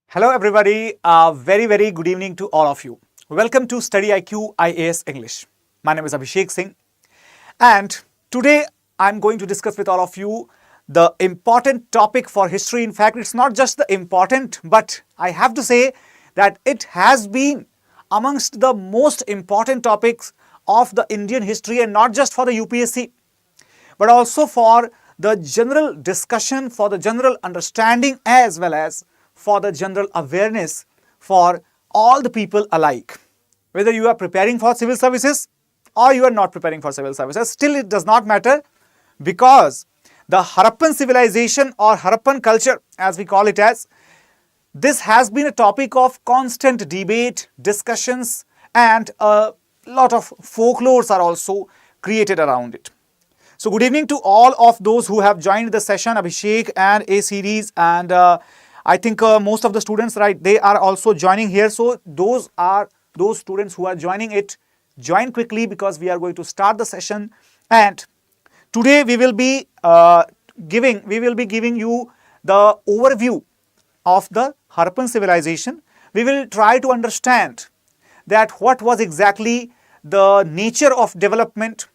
Hello everybody, very good evening to all of you. Welcome to StudyIQ IAS English. My name is Abhishek Singh and today I'm going to discuss with all of you the important topic for history. In fact, it's not just the important, but I have to say that it has been amongst the most important topics of the Indian history, and not just for the UPSC, but also for the general discussion, for the general understanding, as well as for the general awareness for all the people alike. Whether you are preparing for civil services or you are not preparing for civil services, still it does not matter, because the Harappan civilization or Harappan culture, as we call it as, this has been a topic of constant debate, discussions, and a lot of folklores are also created around it. So good evening to all of those who have joined the session, Abhishek and A series, and I think most of the students, right, they are also joining here. So those students who are joining it, join quickly, because we are going to start the session. And today we will be giving you the overview of the Harappan civilization. We will try to understand that what was exactly the nature of development,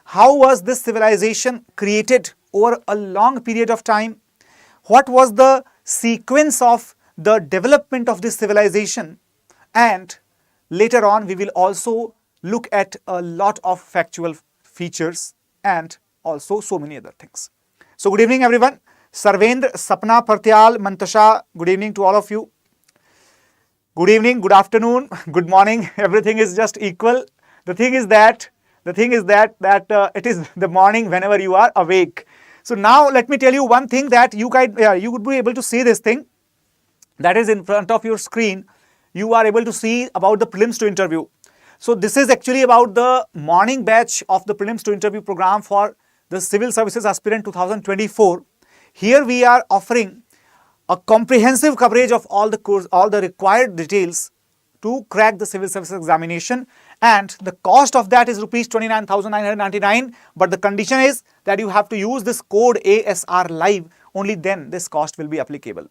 how was this civilization created over a long period of time, what was the sequence of the development of this civilization, and later on we will also look at a lot of factual features and also so many other things. So good evening everyone. Sarvendra, Sapna, Partyal, Mantasha, good evening to all of you. Good evening, good afternoon, good morning, everything is just equal. The thing is that it is the morning whenever you are awake. So now let me tell you one thing, that you would be able to see this thing that is in front of your screen. You are able to see about the prelims to interview. So this is actually about the morning batch of the prelims to interview program for the civil services aspirant 2024. Here we are offering a comprehensive coverage of all the required details to crack the civil services examination, and the cost of that is rupees 29,999, but the condition is that you have to use this code ASR live, only then this cost will be applicable.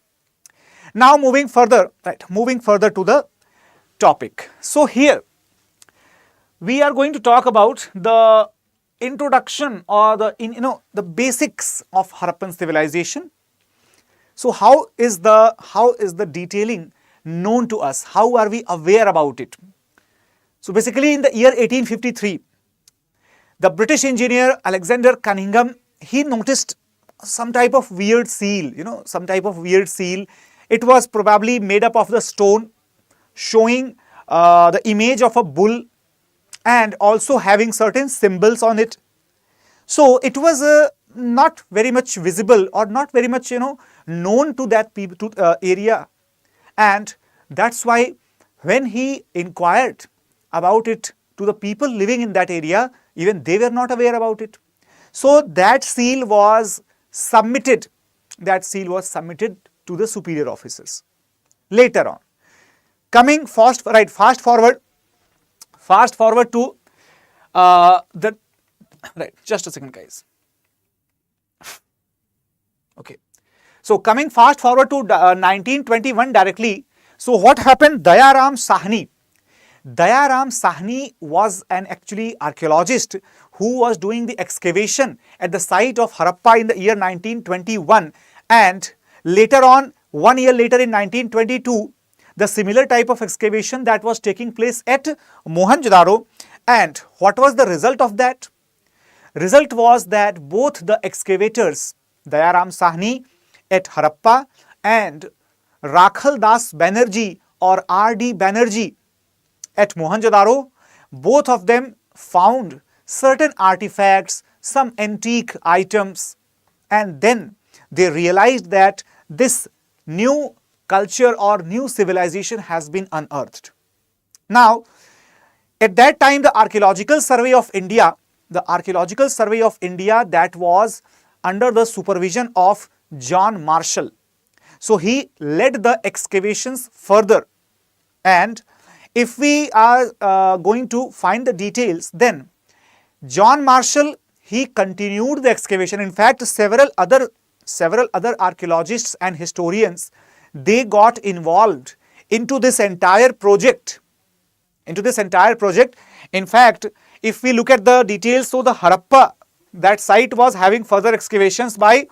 Now moving further to the topic. So here we are going to talk about the introduction or the basics of Harappan civilization. So how is the detailing known to us? How are we aware about it? So basically in the year 1853, the British engineer Alexander Cunningham, he noticed some type of weird seal, It was probably made up of the stone, showing the image of a bull and also having certain symbols on it. So it was not very much visible or not very much known to that area, and that's why when he inquired about it to the people living in that area, even they were not aware about it. So that seal was submitted to the superior officers later on. Coming fast forward to just a second guys. Okay, so coming fast forward to 1921 directly. So what happened? Dayaram Sahni was an actually archaeologist who was doing the excavation at the site of Harappa in the year 1921, and later on, 1 year later in 1922, the similar type of excavation that was taking place at Mohenjo-daro. And what was the result of that? Result was that both the excavators, Dayaram Sahni at Harappa and Rakhal Das Banerjee or R.D. Banerjee at Mohenjo-daro, both of them found certain artifacts, some antique items, and then they realized that this new culture or new civilization has been unearthed. Now, at that time, the Archaeological Survey of India that was under the supervision of John Marshall. So he led the excavations further, and if we are going to find the details, then John Marshall, he continued the excavation. In fact, several other archaeologists and historians, they got involved into this entire project. In fact, if we look at the details, so the Harappa, that site was having further excavations by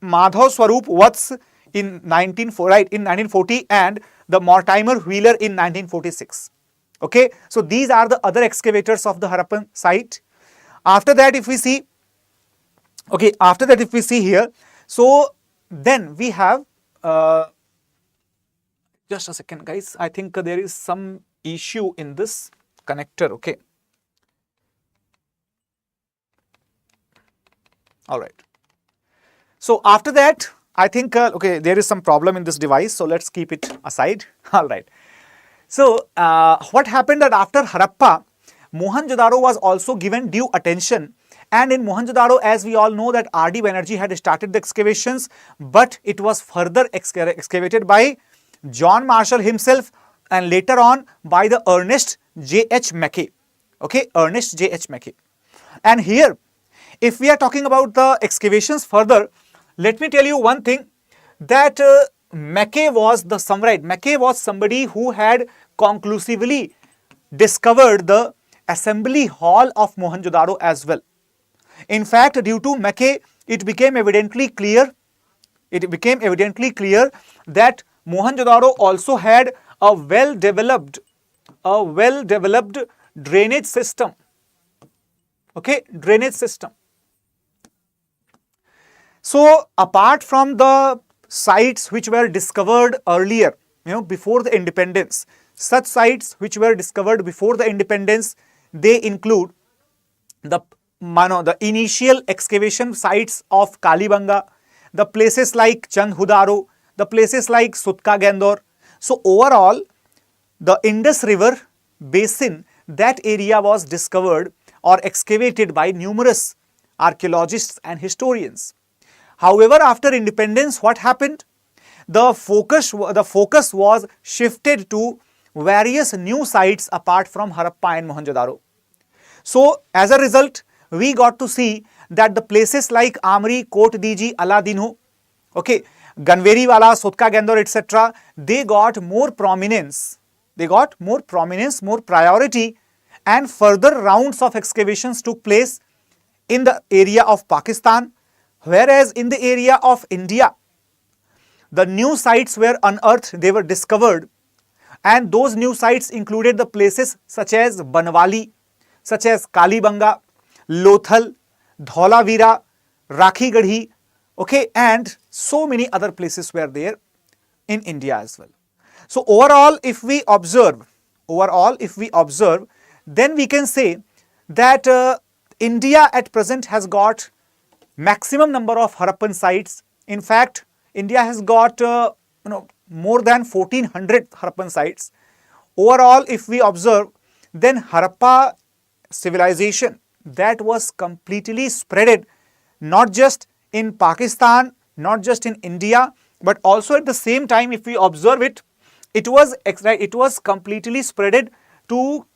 Madhav Swarup Vats in 1940 and the Mortimer Wheeler in 1946. Okay, so these are the other excavators of the Harappan site. After that, if we see, here, so then we have, just a second guys, I think there is some issue in this connector. Okay, all right. So after that, I think, there is some problem in this device, so let's keep it aside. All right. So what happened that after Harappa, Mohenjo-daro was also given due attention, and in Mohenjo-daro, as we all know, that R.D. Banerjee had started the excavations, but it was further excavated by John Marshall himself and later on by the Ernest J.H. Mackay. Okay, Ernest J.H. Mackay. And here, if we are talking about the excavations further, let me tell you one thing, that Mackay was somebody who had conclusively discovered the assembly hall of Mohenjo-daro as well. In fact, due to Mackay, it became evidently clear that Mohenjo-daro also had a well-developed drainage system. Okay, drainage system. So apart from the sites which were discovered earlier, before the independence, such sites which were discovered before the independence, they include the initial excavation sites of Kalibanga, the places like Changhudaro, the places like Sutka Gendor. So overall, the Indus River basin, that area was discovered or excavated by numerous archaeologists and historians. However, after independence, what happened? The focus was shifted to various new sites apart from Harappa and Mohenjo-daro. So as a result, we got to see that the places like Amri, Kot Diji, Aladino, okay, Ganveriwala, Sutka Gendor, etc., they got more prominence, more priority, and further rounds of excavations took place in the area of Pakistan, whereas in the area of India, the new sites were unearthed, they were discovered, and those new sites included the places such as Banwali, such as Kalibanga, Lothal, Dhaulavira, Rakhigarhi, okay, and so many other places were there in India as well. So overall, if we observe, then we can say that India at present has got maximum number of Harappan sites. In fact, India has got more than 1400 Harappan sites. Overall, if we observe, then Harappa civilization, that was completely spreaded, not just in Pakistan, not just in India, but also at the same time, if we observe it, it was completely spreaded to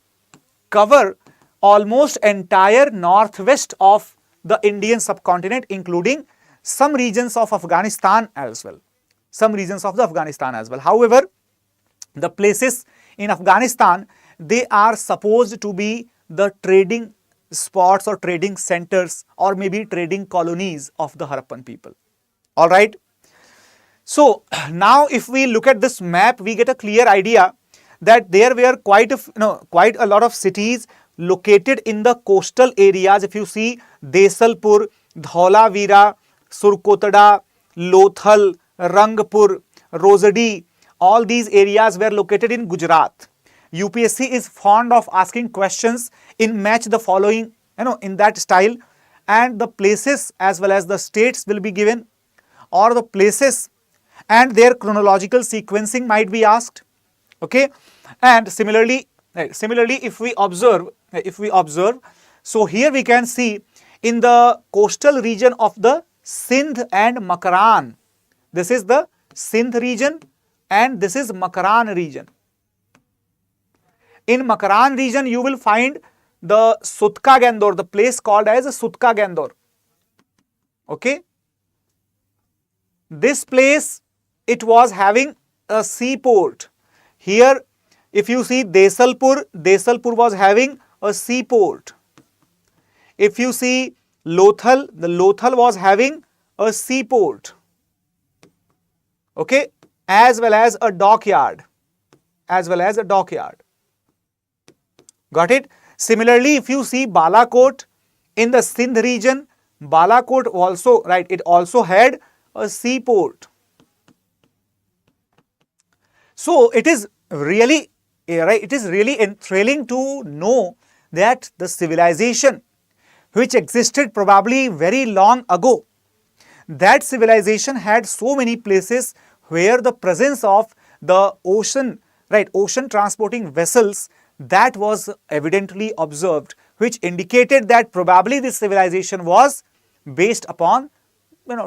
cover almost entire northwest of the Indian subcontinent, including some regions of Afghanistan as well. However, the places in Afghanistan, they are supposed to be the trading spots or trading centers or maybe trading colonies of the Harappan people. All right. So now if we look at this map, we get a clear idea that there were quite a lot of cities located in the coastal areas. If you see Desalpur, Dhaulavira, Surkotada, Lothal, Rangpur, Rosadi, all these areas were located in Gujarat. UPSC is fond of asking questions in match the following, in that style, and the places as well as the states will be given, or the places and their chronological sequencing might be asked. Okay, and similarly, if we observe, so here we can see in the coastal region of the Sindh and Makaran. This is the Sindh region and this is Makaran region. In Makaran region, you will find the Sutka Gendor, the place called as Sutka Gendor. Okay. This place it was having a seaport. Here, if you see Desalpur, Desalpur was having a seaport. If you see Lothal, the Lothal was having a seaport. Okay, as well as a dockyard. As well as a dockyard. Got it? Similarly, if you see Balakot in the Sindh region, Balakot also, right, it also had a seaport. So it is really, right, it is really enthralling to know that the civilization which existed probably very long ago, that civilization had so many places where the presence of the ocean, right, ocean transporting vessels, that was evidently observed, which indicated that probably this civilization was based upon,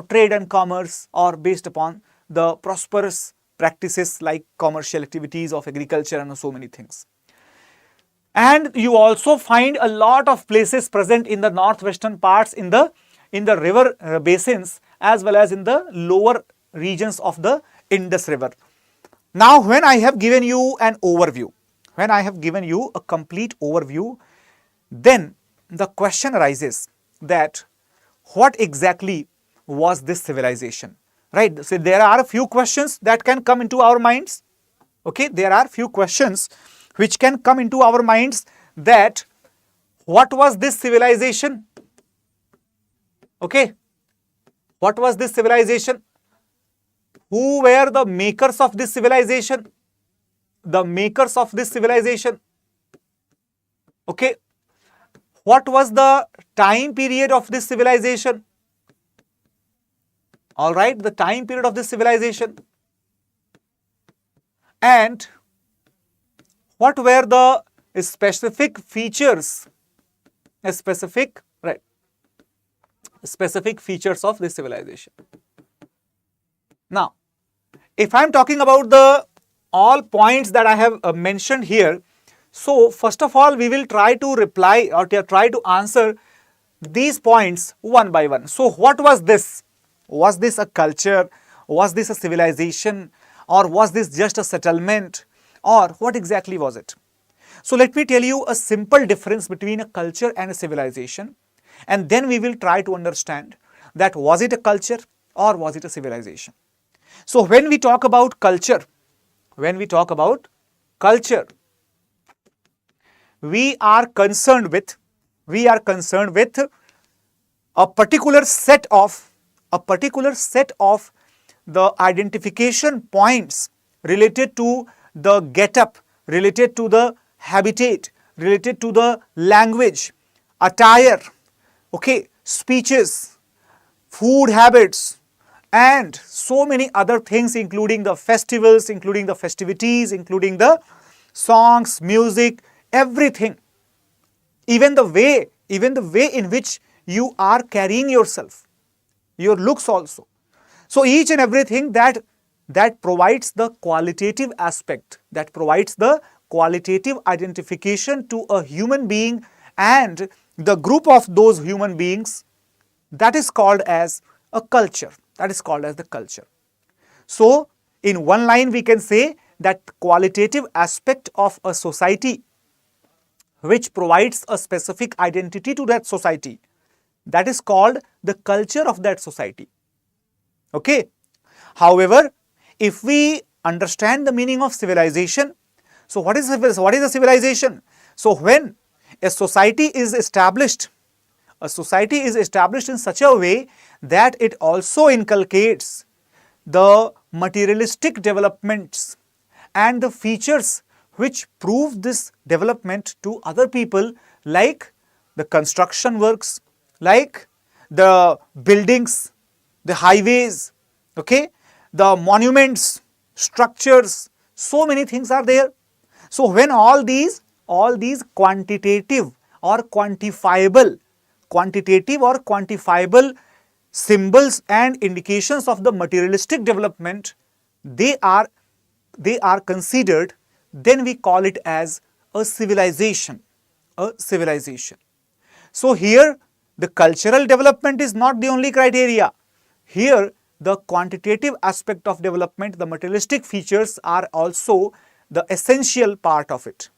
trade and commerce, or based upon the prosperous practices like commercial activities of agriculture and so many things. And you also find a lot of places present in the northwestern parts, in the river basins, as well as in the lower regions of the Indus River. Now, when I have given you an overview, when I have given you a complete overview, then the question arises that what exactly was this civilization, right? So there are a few questions that can come into our minds. Okay, there are few questions which can come into our minds, that what was this civilization? Okay, what was this civilization? Who were the makers of this civilization? The makers of this civilization. Okay, what was the time period of this civilization? All right, the time period of this civilization. And what were the specific features, specific features of this civilization? Now, if I am talking about the all points that I have mentioned here, so first of all, we will try to reply or try to answer these points one by one. So what was this? Was this a culture? Was this a civilization? Or was this just a settlement? Or what exactly was it? So let me tell you a simple difference between a culture and a civilization, and then we will try to understand that was it a culture or was it a civilization. So when we talk about culture, we are concerned with a particular set of the identification points related to the get-up, related to the habitat, related to the language, attire, okay, speeches, food habits, and so many other things, including the festivals, including the festivities, including the songs, music, everything, even the way in which you are carrying yourself, your looks also. So each and everything that provides the qualitative aspect, that provides the qualitative identification to a human being and the group of those human beings, that is called as a culture. That is called as the culture. So in one line we can say that qualitative aspect of a society which provides a specific identity to that society, that is called the culture of that society. Okay. However, if we understand the meaning of civilization, so what is a civilization? So when a society is established in such a way that it also inculcates the materialistic developments and the features which prove this development to other people, like the construction works, like the buildings, the highways, okay, the monuments, structures, so many things are there. So when all these quantitative or quantifiable symbols and indications of the materialistic development, they are considered, then we call it as a civilization. So here the cultural development is not the only criteria. Here the quantitative aspect of development, the materialistic features are also the essential part of it.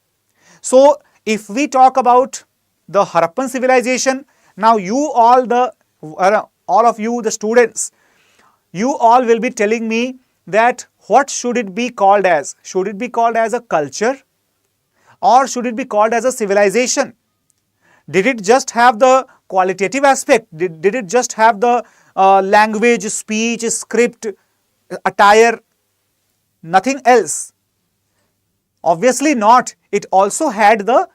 So if we talk about the Harappan civilization, now you all of you, the students, you all will be telling me that what should it be called as? Should it be called as a culture or should it be called as a civilization? Did it just have the qualitative aspect? Did it just have the language, speech, script, attire, nothing else? Obviously not. It also had the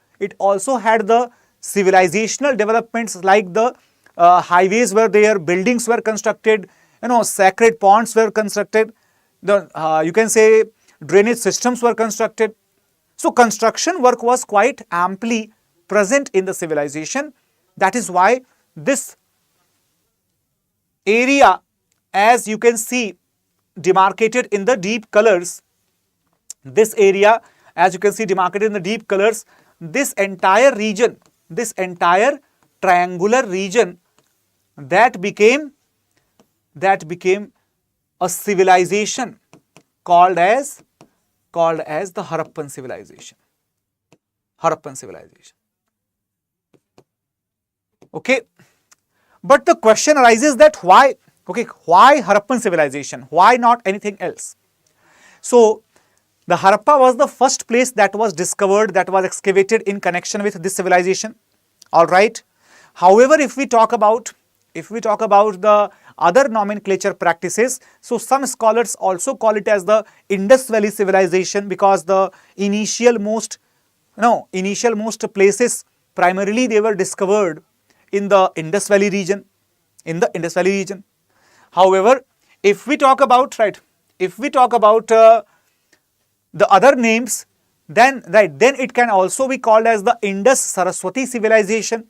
civilizational developments, like the highways were there, buildings were constructed, sacred ponds were constructed, the you can say drainage systems were constructed. So construction work was quite amply present in the civilization. That is why this area, as you can see demarcated in the deep colors, this area, as you can see demarcated in the deep colors, this entire region, this entire triangular region, that became a civilization called as the Harappan civilization. Harappan civilization. Okay. But the question arises that why? Okay, why Harappan civilization? Why not anything else? So the Harappa was the first place that was discovered, that was excavated in connection with this civilization. All right. However, if we talk about the other nomenclature practices, so some scholars also call it as the Indus Valley civilization, because the initial most places primarily they were discovered in the Indus Valley region. However, if we talk about the other names, then it can also be called as the Indus Saraswati civilization,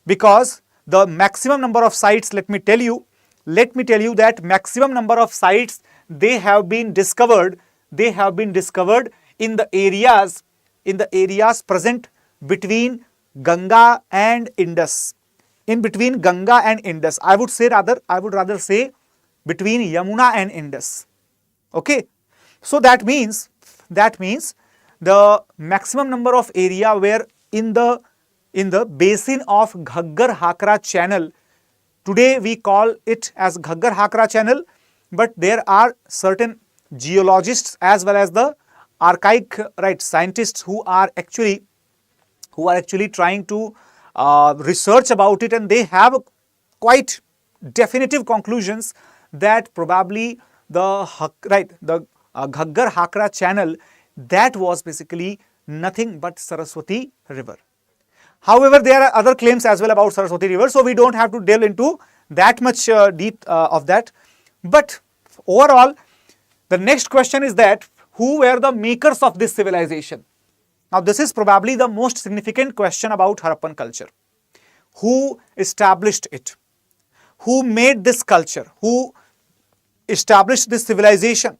because the maximum number of sites, let me tell you that maximum number of sites they have been discovered in the areas present between Ganga and Indus. In between Ganga and Indus, I would rather say between Yamuna and Indus. Okay, so that means the maximum number of area were in the basin of Ghaggar-Hakra channel. Today we call it as Ghaggar-Hakra channel, but there are certain geologists as well as the archaic scientists who are actually trying to research about it, and they have quite definitive conclusions that probably the Ghaggar-Hakra channel, that was basically nothing but Saraswati river. However, there are other claims as well about Saraswati river, so we don't have to delve into that much deep of that. But overall, the next question is that who were the makers of this civilization? Now, this is probably the most significant question about Harappan culture. Who established it? Who made this culture? Who established this civilization?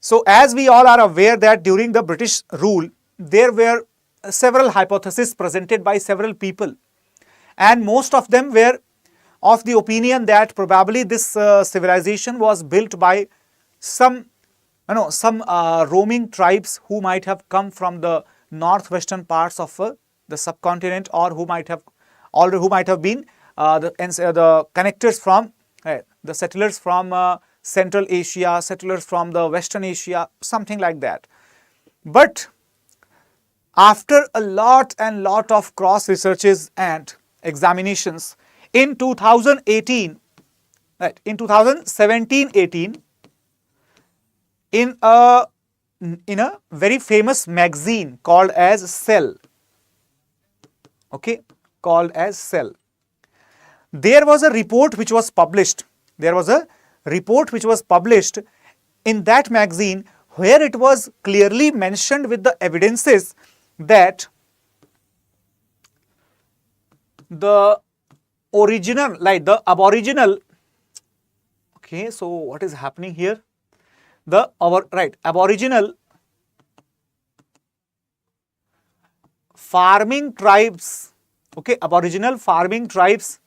So, as we all are aware that during the British rule, there were several hypotheses presented by several people, and most of them were of the opinion that probably this civilization was built by some roaming tribes who might have come from the northwestern parts of the subcontinent, or who might have been the connectors from the settlers from Central Asia, settlers from the Western Asia, something like that. But after a lot of cross researches and examinations, in 2017-18, in a very famous magazine called as Cell, there was a report which was published. In that magazine, where it was clearly mentioned with the evidences that the Aboriginal, okay, so what is happening here? Aboriginal farming tribes, Aboriginal farming tribes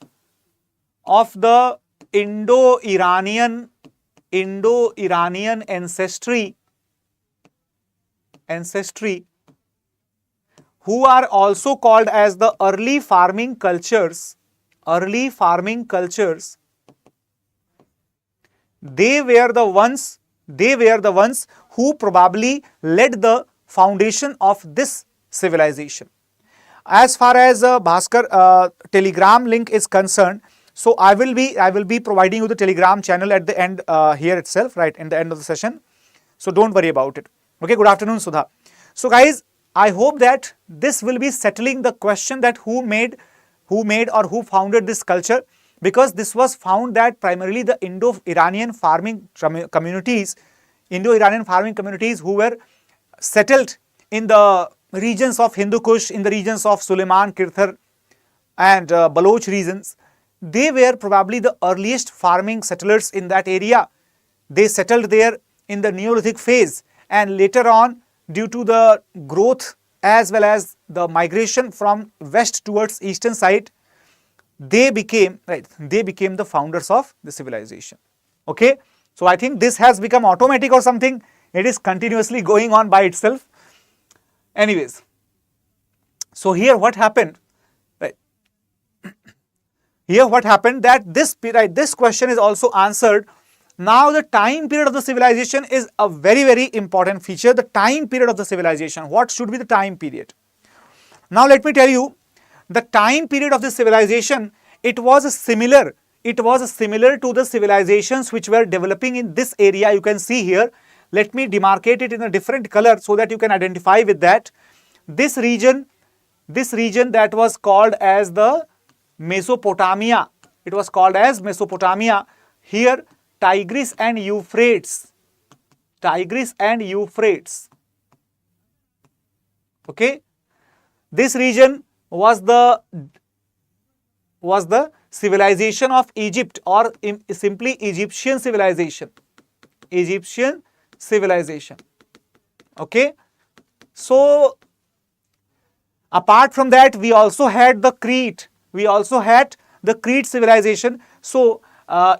of the Indo-Iranian ancestry, who are also called as the early farming cultures. They were the ones who probably led the foundation of this civilization. As far as Bhaskar Telegram link is concerned, so I will be providing you the Telegram channel at the end here itself, right in the end of the session. So don't worry about it. Okay, good afternoon, Sudha. So guys, I hope that this will be settling the question that who made or who founded this culture, because this was found that primarily the Indo-Iranian farming communities who were settled in the regions of Hindu Kush, in the regions of Suleiman, Kirthar and Baloch regions, they were probably the earliest farming settlers in that area. They settled there in the Neolithic phase, and later on, due to the growth as well as the migration from west towards eastern side, they became the founders of the civilization. Okay, so I think this has become automatic or something. It is continuously going on by itself. Anyways, so here what happened, right? Here what happened that this question is also answered. Now the time period of the civilization is a very, very important feature. The time period of the civilization. What should be the time period? Now let me tell you, the time period of the civilization, it was similar to the civilizations which were developing in this area. You can see here. Let me demarcate it in a different color so that you can identify with that. This region that was called as the Mesopotamia. It was called as Mesopotamia. Here, Tigris and Euphrates. Okay. This region was the civilization of Egypt, or simply Egyptian civilization. Okay. So apart from that, we also had the Crete. Civilization. So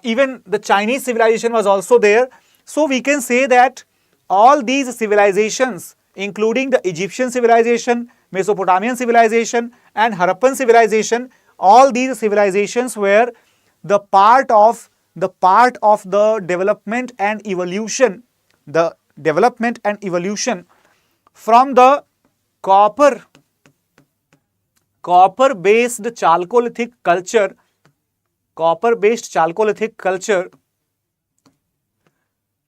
even the Chinese civilization was also there. So we can say that all these civilizations, including the Egyptian civilization, Mesopotamian civilization and Harappan civilization, all these civilizations were the part of the development and evolution, from the copper-based Chalcolithic culture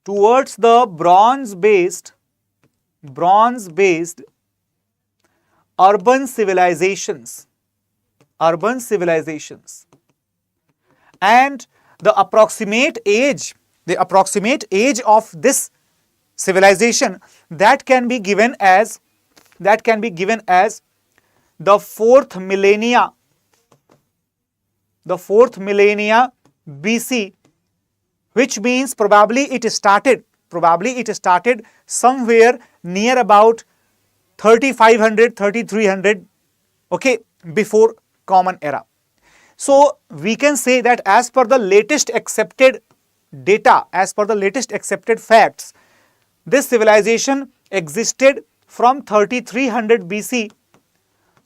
towards the bronze-based urban civilizations. And the approximate age of this civilization, that can be given as the fourth millennia BC, which means probably it started somewhere near about 3500, 3300, okay, before Common Era. So we can say that as per the latest accepted data, as per the latest accepted facts, this civilization existed from 3300 BC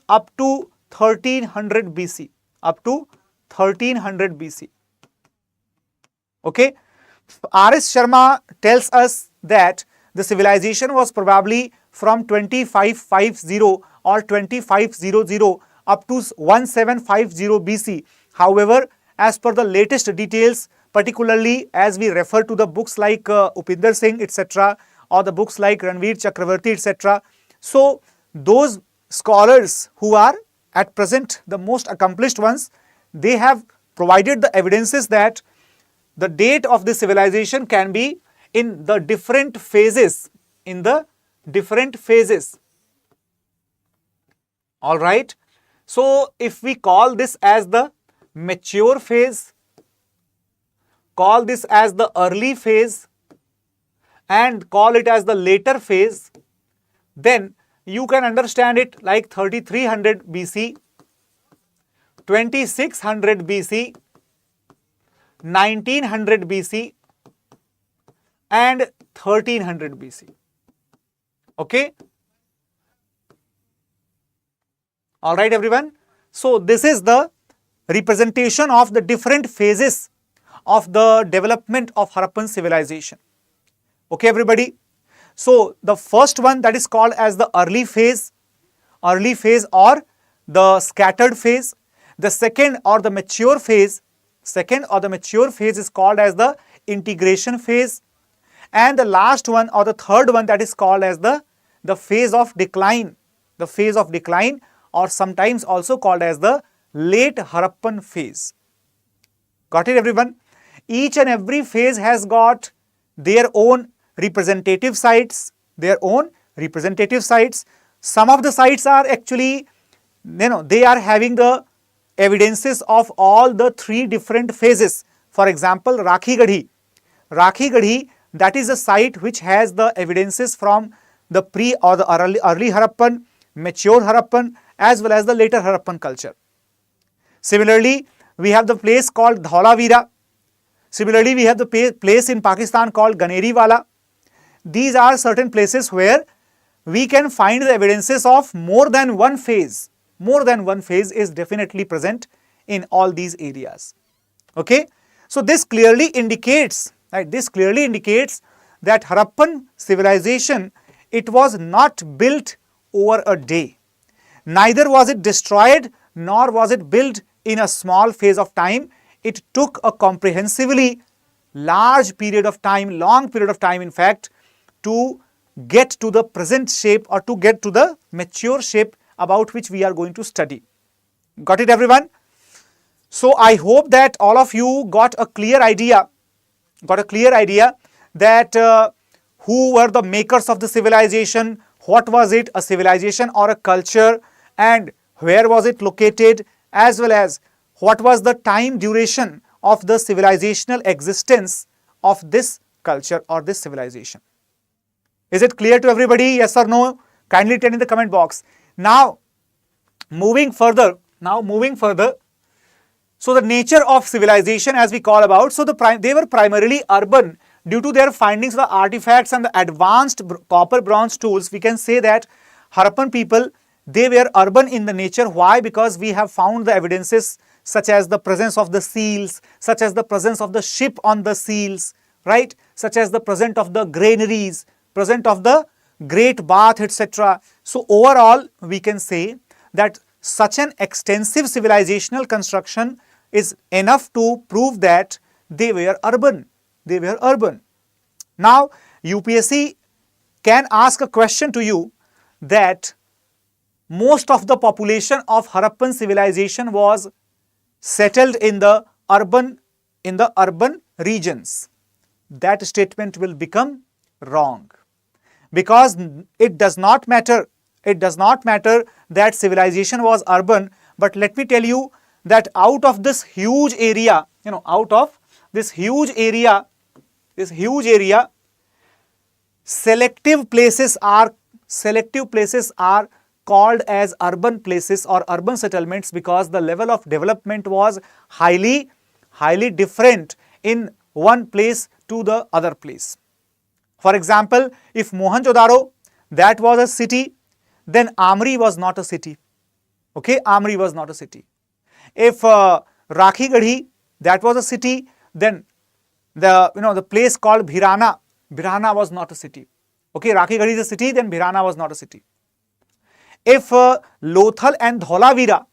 up to 1300 BC. Okay. R.S. Sharma tells us that the civilization was probably from 2550 or 2500 up to 1750 BC. However, as per the latest details, particularly as we refer to the books like Upinder Singh, etc., or the books like Ranveer Chakravarti, etc., so those scholars who are at present the most accomplished ones, they have provided the evidences that the date of the civilization can be in the different phases. All right. So if we call this as the mature phase, call this as the early phase, and call it as the later phase, then you can understand it like 3300 BC, 2600 BC, 1900 BC and 1300 BC. Okay. All right, everyone. So this is the representation of the different phases of the development of Harappan civilization. Okay, everybody. So the first one, that is called as the early phase or the scattered phase. The second or the mature phase is called as the integration phase. And the last one or the third one, that is called as the phase of decline. The phase of decline, or sometimes also called as the late Harappan phase. Got it, everyone? Each and every phase has got their own representative sites, Some of the sites are actually, they are having the evidences of all the three different phases. For example, Rakhi Gadhi, that is a site which has the evidences from the pre or the early Harappan, mature Harappan, as well as the later Harappan culture. Similarly, we have the place called Dhaulavira. Similarly, we have the place in Pakistan called Ganeriwala. These are certain places where we can find the evidences of more than one phase. More than one phase is definitely present in all these areas. Okay. So this clearly indicates, right, that Harappan civilization, it was not built over a day. Neither was it destroyed, nor was it built in a small phase of time. It took a comprehensively long period of time in fact, to get to the present shape or to get to the mature shape about which we are going to study. Got it, everyone? So I hope that all of you got a clear idea that who were the makers of the civilization, what was it, a civilization or a culture, and where was it located, as well as what was the time duration of the civilizational existence of this culture or this civilization. Is it clear to everybody? Yes or no? Kindly tell in the comment box. Now moving further, so the nature of civilization, as we call about, so they were primarily urban. Due to their findings, the artifacts and the advanced copper bronze tools, we can say that Harappan people, they were urban in the nature. Why? Because we have found the evidences such as the presence of the seals, such as the presence of the ship on the seals, right? Such as the presence of the granaries, presence of the great bath, etc. So overall, we can say that such an extensive civilizational construction is enough to prove that they were urban. Now, UPSC can ask a question to you that most of the population of Harappan civilization was settled in the urban regions. That statement will become wrong, because it does not matter that civilization was urban. But let me tell you that out of this huge area, selective places are called as urban places or urban settlements, because the level of development was highly different in one place to the other place. For example, if Mohenjo-daro, that was a city, then Amri was not a city. Okay, Amri was not a city. If Rakhi Gadhi, that was a city, then the place called Bhirana was not a city. Okay, Rakhi Gadhi is a city, then Bhirana was not a city. If Lothal and Dhaulavira,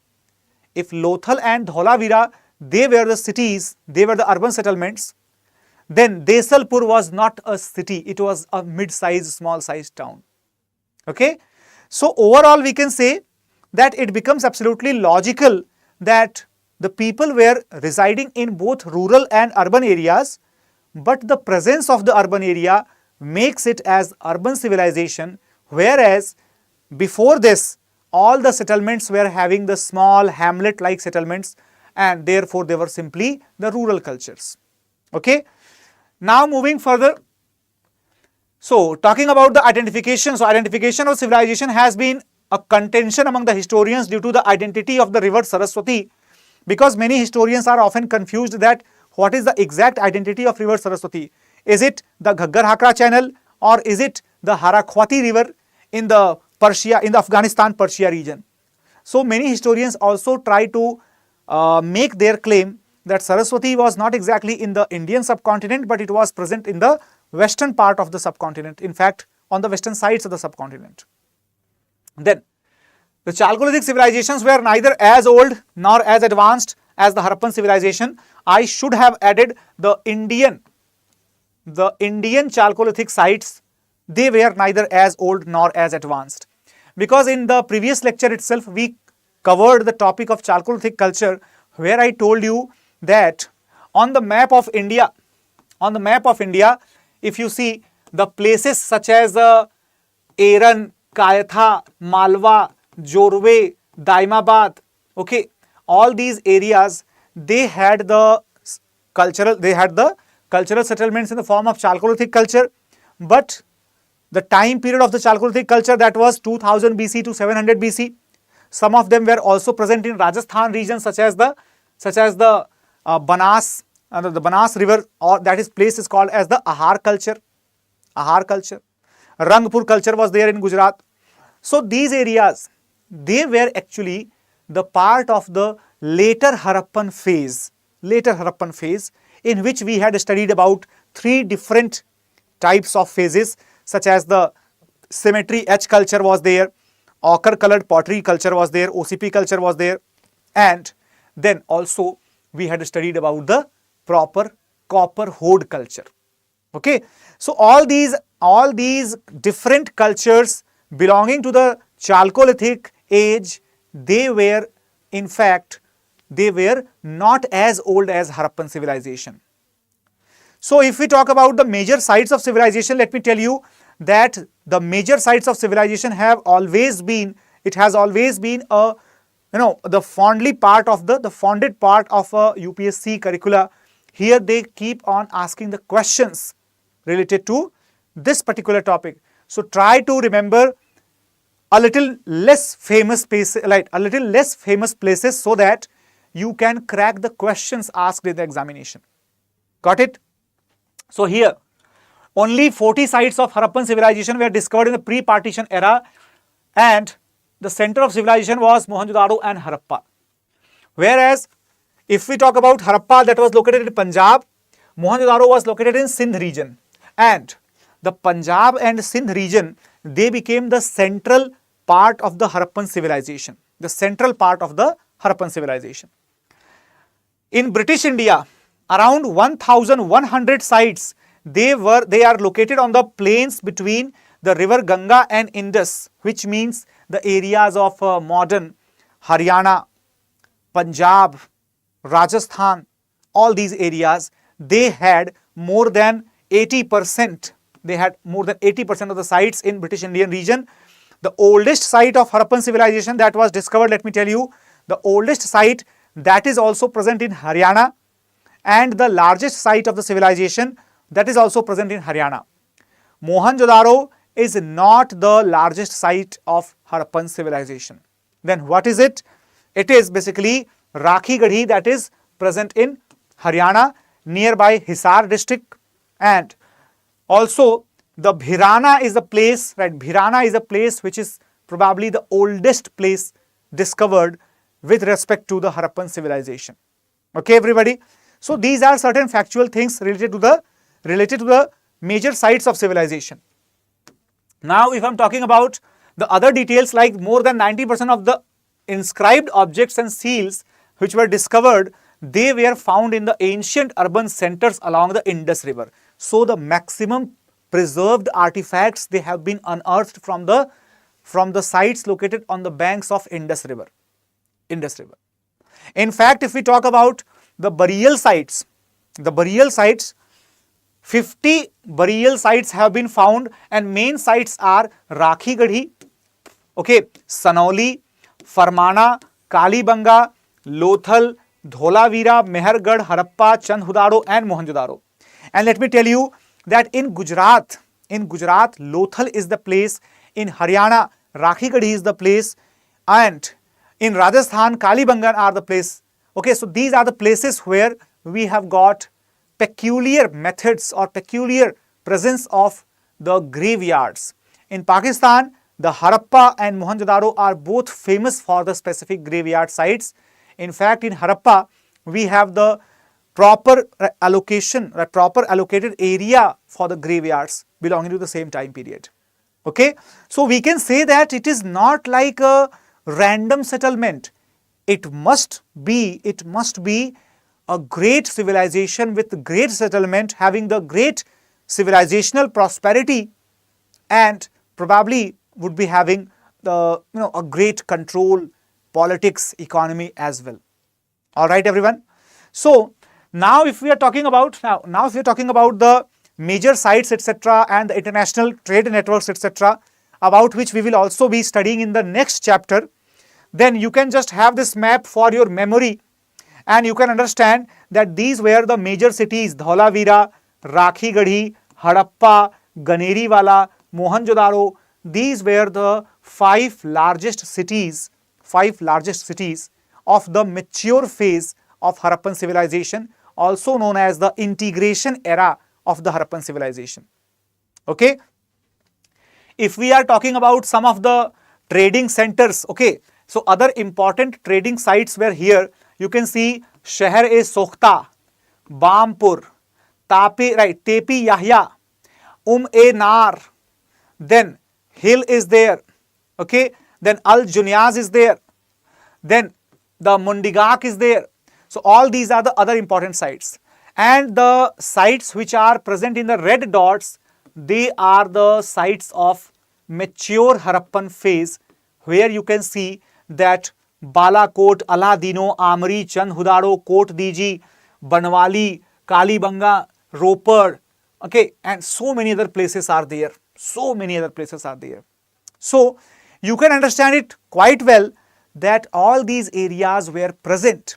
they were the cities, they were the urban settlements, then Desalpur was not a city, it was a mid-sized, small-sized town. Okay, so overall we can say that it becomes absolutely logical that the people were residing in both rural and urban areas, but the presence of the urban area makes it as urban civilization, whereas before this all the settlements were having the small hamlet-like settlements, and therefore they were simply the rural cultures. Okay. Now moving further, so talking about the identification. So identification of civilization has been a contention among the historians due to the identity of the river Saraswati, because many historians are often confused that what is the exact identity of river Saraswati. Is it the Ghaggar-Hakra channel, or is it the Harakhwati river in the Afghanistan-Persia region? So many historians also try to make their claim that Saraswati was not exactly in the Indian subcontinent, but it was present in the western part of the subcontinent, in fact on the western sides of the subcontinent. Then the Chalcolithic civilizations were neither as old nor as advanced as the Harappan civilization. I should have added the Indian Chalcolithic sites. They were neither as old nor as advanced, because in the previous lecture itself we covered the topic of Chalcolithic culture, where I told you that on the map of India, if you see the places such as Eran, Kayatha, Malwa, Jorwe, Daimabad, okay, all these areas, they had the cultural settlements in the form of Chalcolithic culture, but the time period of the Chalcolithic culture, that was 2000 BC to 700 BC. Some of them were also present in Rajasthan region, such as the Banas, the Banas river, or that is place is called as the Ahar culture. Rangpur culture was there in Gujarat. So these areas, they were actually the part of the later Harappan phase, in which we had studied about 3 different types of phases, such as the cemetery H culture was there, ochre colored pottery culture was there, OCP culture was there, and then also we had studied about the proper copper hoard culture. Okay, so all these different cultures belonging to the Chalcolithic age, they were not as old as Harappan civilization. So if we talk about the major sites of civilization, let me tell you that the major sites of civilization have always been, it has always been a, the fonded part of a UPSC curricula. Here they keep on asking the questions related to this particular topic. So try to remember a little less famous places, so that you can crack the questions asked in the examination. Got it? So here, only 40 sites of Harappan civilization were discovered in the pre-partition era, and the center of civilization was Mohenjo-daro and Harappa. Whereas, if we talk about Harappa, that was located in Punjab, Mohenjo-daro was located in Sindh region, and the Punjab and Sindh region, they became the central part of the Harappan civilization. In British India, around 1100 sites, they are located on the plains between the river Ganga and Indus, which means the areas of modern Haryana, Punjab, Rajasthan, all these areas. They had more than 80%. They had more than 80% of the sites in British Indian region. The oldest site of Harappan civilization that was discovered, let me tell you, the oldest site that is also present in Haryana, and the largest site of the civilization that is also present in Haryana. Mohenjo-daro is not the largest site of Harappan civilization. Then what is it? It is basically Rakhi Gadhi, that is present in Haryana nearby Hisar district, and also the Bhirana is the place, right? Bhirana is a place which is probably the oldest place discovered with respect to the Harappan civilization. Okay, everybody. So these are certain factual things related to the major sites of civilization. Now, if I am talking about the other details, like more than 90% of the inscribed objects and seals which were discovered, they were found in the ancient urban centers along the Indus River. So the maximum preserved artifacts, they have been unearthed from the sites located on the banks of Indus River. In fact, if we talk about the burial sites, 50 burial sites have been found, and main sites are Rakhi Gadhi, okay, Sanauli, Farmana, Kalibanga, Lothal, Dholavira, Mehergarh, Harappa, Chandhudaro and Mohenjo-daro. And let me tell you that in Gujarat, Lothal is the place, in Haryana, Rakhi Gadhi is the place, and in Rajasthan, Kalibanga are the place. Okay, so these are the places where we have got peculiar methods or peculiar presence of the graveyards. In Pakistan, the Harappa and Mohenjo-daro are both famous for the specific graveyard sites. In fact, in Harappa, we have the proper allocation, proper allocated area for the graveyards belonging to the same time period. Okay, so we can say that it is not like a random settlement. It must be a great civilization with great settlement, having the great civilizational prosperity, and probably would be having the a great control, politics, economy as well. All right, everyone. So now if we are talking about the major sites, etc., and the international trade networks, etc., about which we will also be studying in the next chapter, then you can just have this map for your memory, and you can understand that these were the major cities: Dholavira, Rakhigarhi, Harappa, Ganeriwala, Mohenjo-daro. These were the five largest cities of the mature phase of Harappan civilization, also known as the integration era of the Harappan civilization. Okay. If we are talking about some of the trading centers, okay, so other important trading sites were here. You can see Shahar-e-Sokhta, Bampur, Tepi Yahya, E-Nar, then Hill is there, okay, then Al-Junyaz is there, then the Mundigak is there. So all these are the other important sites, and the sites which are present in the red dots, they are the sites of mature Harappan phase, where you can see that Balakot, Aladino, Amri, Chand Hudaro, Kot Diji, Banwali, Kalibanga, Ropar, okay, and so many other places are there. So you can understand it quite well that all these areas were present.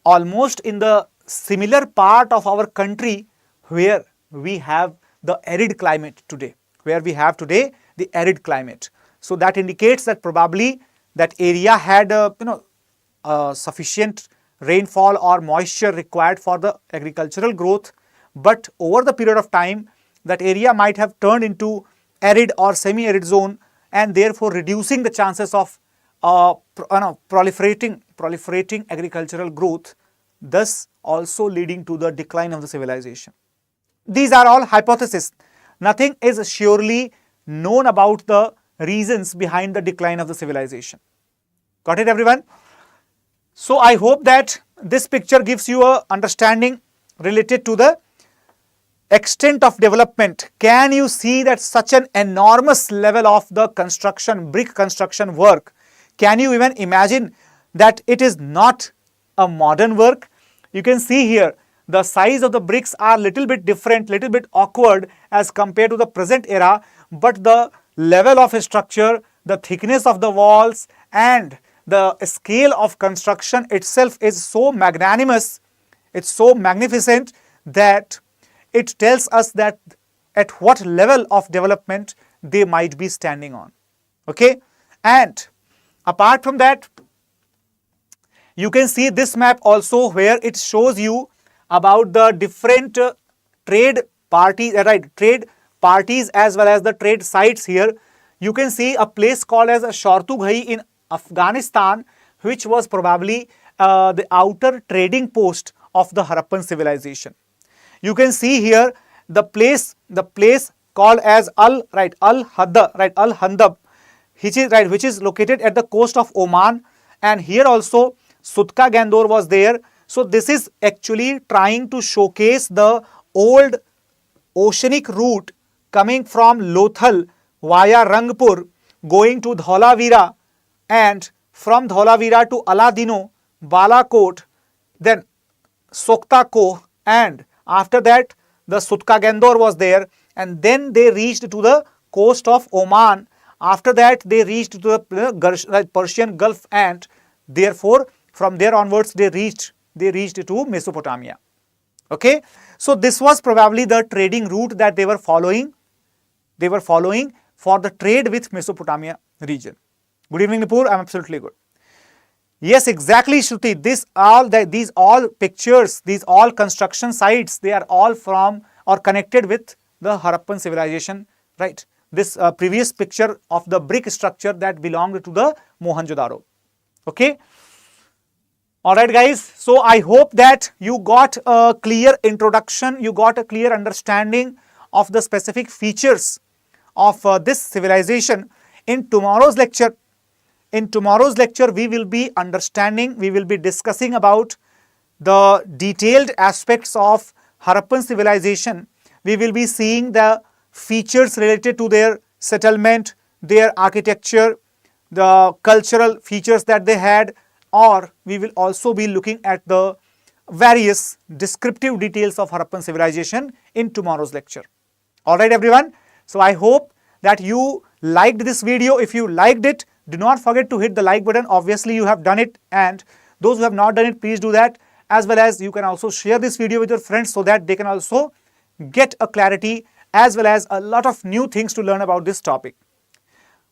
Almost in the similar part of our country where we have the arid climate today. So that indicates that probably that area had sufficient rainfall or moisture required for the agricultural growth, but over the period of time that area might have turned into arid or semi-arid zone, and therefore reducing the chances of proliferating agricultural growth, thus also leading to the decline of the civilization. These are all hypotheses. Nothing is surely known about the reasons behind the decline of the civilization. Got it, everyone? So I hope that this picture gives you an understanding related to the extent of development. Can you see that such an enormous level of the construction, brick construction work? Can you even imagine that it is not a modern work? You can see here the size of the bricks are little bit different, little bit awkward as compared to the present era, but the level of structure, the thickness of the walls, and the scale of construction itself is so magnanimous, it's so magnificent that it tells us that at what level of development they might be standing on. Okay, and apart from that, you can see this map also, where it shows you about the different trade parties as well as the trade sites. Here you can see a place called as Shortughai in Afghanistan, which was probably the outer trading post of the Harappan civilization. You can see here the place called as Al-Handab, which is located at the coast of Oman, and here also Sutka Gandor was there. So this is actually trying to showcase the old oceanic route coming from Lothal via Rangpur, going to Dholavira, and from Dholavira to Aladino, Balakot, then Sokhta Koh, and after that the Sutka Gandor was there, and then they reached to the coast of Oman. After that they reached to the Persian Gulf, and therefore from there onwards they reached to Mesopotamia. Okay, so this was probably the trading route that they were following. For the trade with Mesopotamia region. Good evening, Nipur. I'm absolutely good. Yes, exactly, Shruti. These all pictures, these all construction sites, they are all from or connected with the Harappan civilization, right? This previous picture of the brick structure that belonged to the Mohenjo-daro. Okay. All right, guys. So I hope that you got a clear introduction, you got a clear understanding of the specific features of this civilization. In tomorrow's lecture, we will be understanding, we will be discussing about the detailed aspects of Harappan civilization. We will be seeing the features related to their settlement, their architecture, the cultural features that they had, or we will also be looking at the various descriptive details of Harappan civilization in tomorrow's lecture. Alright everyone, so I hope that you liked this video. If you liked it, do not forget to hit the like button. Obviously you have done it, and those who have not done it, please do that, as well as you can also share this video with your friends so that they can also get a clarity as well as a lot of new things to learn about this topic.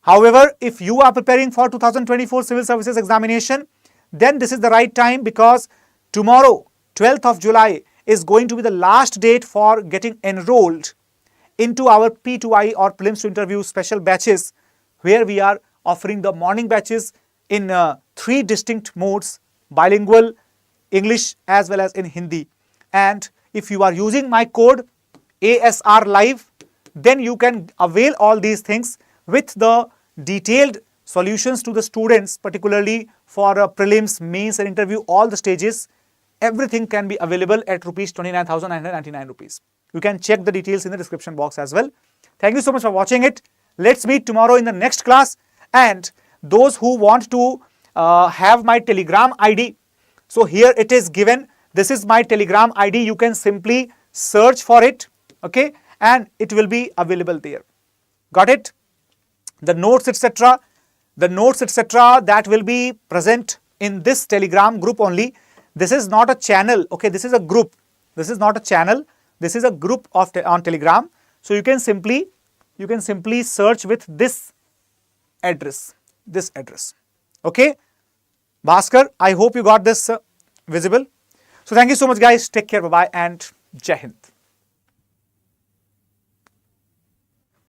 However, if you are preparing for 2024 Civil Services examination, then this is the right time, because tomorrow, 12th of July, is going to be the last date for getting enrolled into our P2I or Prelims to Interview special batches, where we are offering the morning batches in 3 distinct modes: bilingual, English as well as in Hindi. And if you are using my code ASR Live, then you can avail all these things with the detailed solutions to the students, particularly for prelims, mains and interview, all the stages. Everything can be available at rupees 29,999 rupees. You can check the details in the description box as well. Thank you so much for watching it. Let's meet tomorrow in the next class. And those who want to have my Telegram ID, so here it is given. This is my Telegram ID. You can simply search for it, okay, and it will be available there. Got it? The notes, etc. That will be present in this Telegram group only. This is not a channel, okay, this is a group. This is not a channel, this is a group of on Telegram. So you can simply search with this address, okay. Bhaskar, I hope you got this visible. So thank you so much guys, take care, bye bye, and Jai Hind.